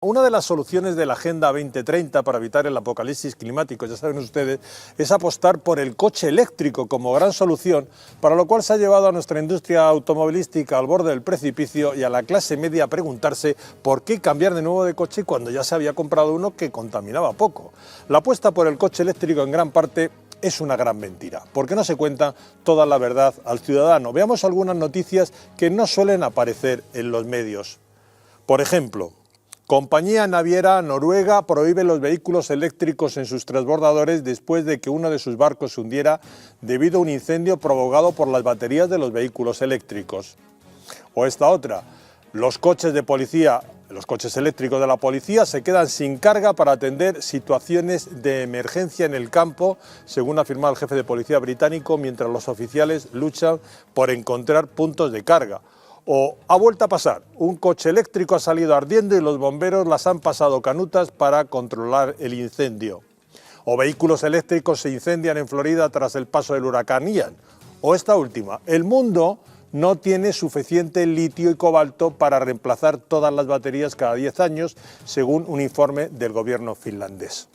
Una de las soluciones de la Agenda 2030 para evitar el apocalipsis climático, ya saben ustedes, es apostar por el coche eléctrico como gran solución, para lo cual se ha llevado a nuestra industria automovilística al borde del precipicio y a la clase media a preguntarse por qué cambiar de nuevo de coche cuando ya se había comprado uno que contaminaba poco. La apuesta por el coche eléctrico en gran parte es una gran mentira, porque no se cuenta toda la verdad al ciudadano. Veamos algunas noticias que no suelen aparecer en los medios. Por ejemplo, compañía naviera noruega prohíbe los vehículos eléctricos en sus transbordadores después de que uno de sus barcos se hundiera debido a un incendio provocado por las baterías de los vehículos eléctricos. O esta otra, los coches eléctricos de la policía se quedan sin carga para atender situaciones de emergencia en el campo, según afirma el jefe de policía británico, mientras los oficiales luchan por encontrar puntos de carga. O ha vuelto a pasar, un coche eléctrico ha salido ardiendo y los bomberos las han pasado canutas para controlar el incendio. O vehículos eléctricos se incendian en Florida tras el paso del huracán Ian. O esta última, el mundo no tiene suficiente litio y cobalto para reemplazar todas las baterías cada 10 años, según un informe del gobierno finlandés.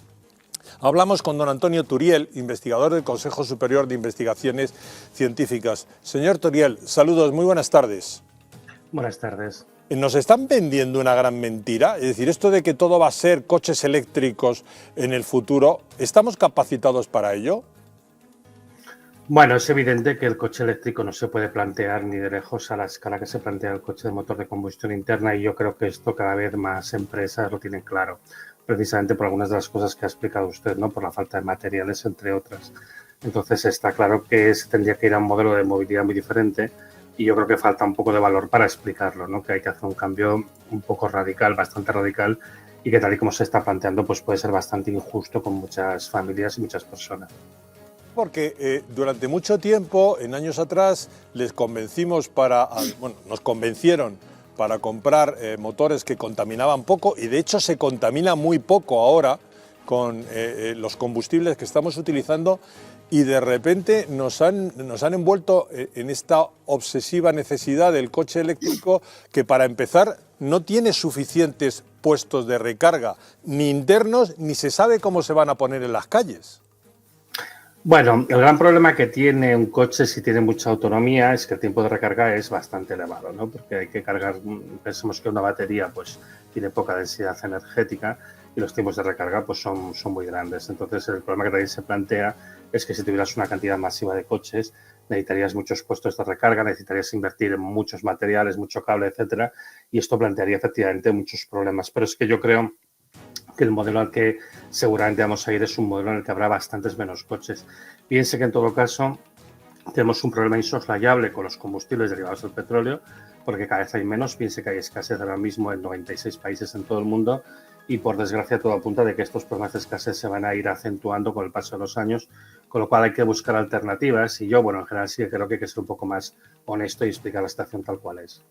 Hablamos con don Antonio Turiel, investigador del Consejo Superior de Investigaciones Científicas. Señor Turiel, saludos, muy buenas tardes. Buenas tardes. ¿Nos están vendiendo una gran mentira? Es decir, esto de que todo va a ser coches eléctricos en el futuro, ¿estamos capacitados para ello? Bueno, es evidente que el coche eléctrico no se puede plantear ni de lejos a la escala que se plantea el coche de motor de combustión interna, y yo creo que esto cada vez más empresas lo tienen claro, precisamente por algunas de las cosas que ha explicado usted, ¿no? Por la falta de materiales, entre otras. Entonces está claro que se tendría que ir a un modelo de movilidad muy diferente, y yo creo que falta un poco de valor para explicarlo, ¿no? Que hay que hacer un cambio un poco radical, bastante radical, y que tal y como se está planteando, pues puede ser bastante injusto con muchas familias y muchas personas. Porque durante mucho tiempo, en años atrás, nos convencieron para comprar motores que contaminaban poco, y de hecho se contamina muy poco ahora con los combustibles que estamos utilizando, y de repente nos han envuelto en esta obsesiva necesidad del coche eléctrico, que para empezar no tiene suficientes puestos de recarga, ni internos, ni se sabe cómo se van a poner en las calles. Bueno, el gran problema que tiene un coche si tiene mucha autonomía es que el tiempo de recarga es bastante elevado, ¿no? Porque hay que cargar, pensemos que una batería pues tiene poca densidad energética y los tiempos de recarga pues son muy grandes. Entonces el problema que también se plantea es que si tuvieras una cantidad masiva de coches necesitarías muchos puestos de recarga, necesitarías invertir en muchos materiales, mucho cable, etcétera, y esto plantearía efectivamente muchos problemas. Pero es que yo creo que el modelo al que seguramente vamos a ir es un modelo en el que habrá bastantes menos coches. Piense que en todo caso tenemos un problema insoslayable con los combustibles derivados del petróleo, porque cada vez hay menos. Piense que hay escasez ahora mismo en 96 países en todo el mundo, y por desgracia todo apunta de que estos problemas de escasez se van a ir acentuando con el paso de los años, con lo cual hay que buscar alternativas, y yo, en general sí que creo que hay que ser un poco más honesto y explicar la situación tal cual es.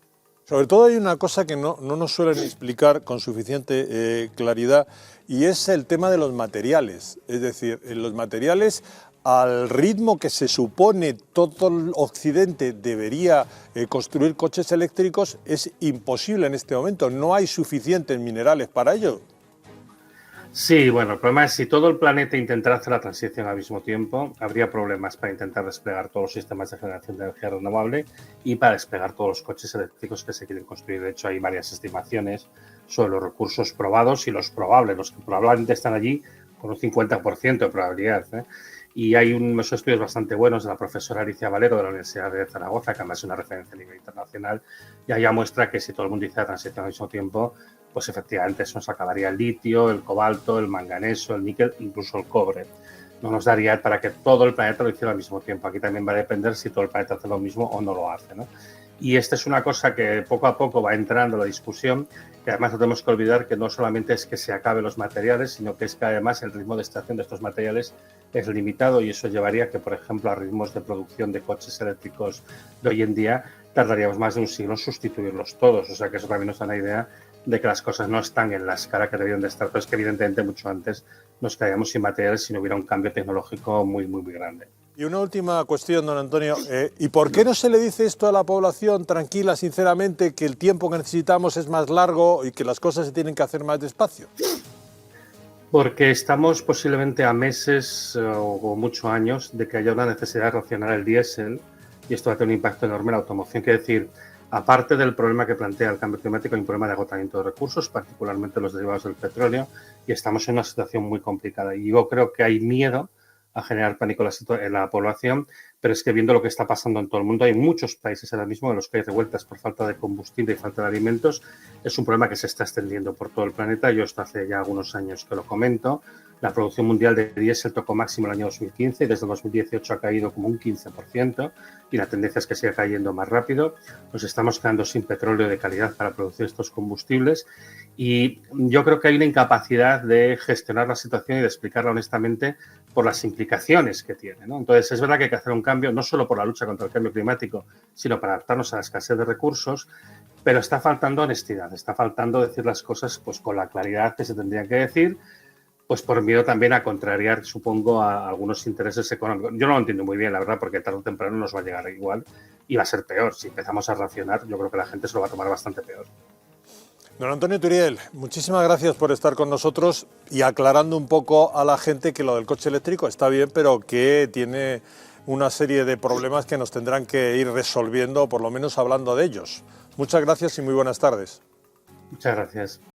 Sobre todo hay una cosa que no nos suelen explicar con suficiente claridad, y es el tema de los materiales. Es decir, los materiales, al ritmo que se supone todo el Occidente debería construir coches eléctricos, es imposible en este momento. No hay suficientes minerales para ello. Sí, bueno, el problema es si todo el planeta intentara hacer la transición al mismo tiempo, habría problemas para intentar desplegar todos los sistemas de generación de energía renovable y para desplegar todos los coches eléctricos que se quieren construir. De hecho, hay varias estimaciones sobre los recursos probados y los probables, los que probablemente están allí con un 50% de probabilidad, ¿eh? Y hay unos estudios bastante buenos de la profesora Alicia Valero de la Universidad de Zaragoza, que además es una referencia a nivel internacional, y allá muestra que si todo el mundo dice la transición al mismo tiempo, pues efectivamente eso nos acabaría el litio, el cobalto, el manganeso, el níquel, incluso el cobre. No nos daría para que todo el planeta lo hiciera al mismo tiempo. Aquí también va a depender si todo el planeta hace lo mismo o no lo hace, ¿no? Y esta es una cosa que poco a poco va entrando en la discusión, que además no tenemos que olvidar que no solamente es que se acaben los materiales, sino que es que además el ritmo de extracción de estos materiales es limitado, y eso llevaría que, por ejemplo, a ritmos de producción de coches eléctricos de hoy en día tardaríamos más de un siglo en sustituirlos todos. O sea que eso también nos da una idea de que las cosas no están en la escala que debían de estar, pero es que evidentemente mucho antes nos quedaríamos sin materiales si no hubiera un cambio tecnológico muy, muy, muy grande. Y una última cuestión, don Antonio. ¿Y por qué no se le dice esto a la población tranquila, sinceramente, que el tiempo que necesitamos es más largo y que las cosas se tienen que hacer más despacio? Porque estamos posiblemente a meses o muchos años de que haya una necesidad de racionar el diésel y esto va a tener un impacto enorme en la automoción. Quiere decir, aparte del problema que plantea el cambio climático, hay un problema de agotamiento de recursos, particularmente los derivados del petróleo, y estamos en una situación muy complicada. Y yo creo que hay miedo a generar pánico en la población, pero es que viendo lo que está pasando en todo el mundo, hay muchos países ahora mismo en los que hay revueltas por falta de combustible y falta de alimentos. Es un problema que se está extendiendo por todo el planeta. Yo esto hace ya algunos años que lo comento. La producción mundial de diésel tocó máximo el año 2015 y desde el 2018 ha caído como un 15% y la tendencia es que siga cayendo más rápido. Nos estamos quedando sin petróleo de calidad para producir estos combustibles y yo creo que hay una incapacidad de gestionar la situación y de explicarla honestamente por las implicaciones que tiene, ¿no? Entonces, es verdad que hay que hacer un cambio, no solo por la lucha contra el cambio climático, sino para adaptarnos a la escasez de recursos, pero está faltando honestidad, está faltando decir las cosas pues con la claridad que se tendrían que decir, pues por miedo también a contrariar, supongo, a algunos intereses económicos. Yo no lo entiendo muy bien, la verdad, porque tarde o temprano nos va a llegar igual y va a ser peor. Si empezamos a racionar, yo creo que la gente se lo va a tomar bastante peor. Don Antonio Turiel, muchísimas gracias por estar con nosotros y aclarando un poco a la gente que lo del coche eléctrico está bien, pero que tiene una serie de problemas que nos tendrán que ir resolviendo, por lo menos hablando de ellos. Muchas gracias y muy buenas tardes. Muchas gracias.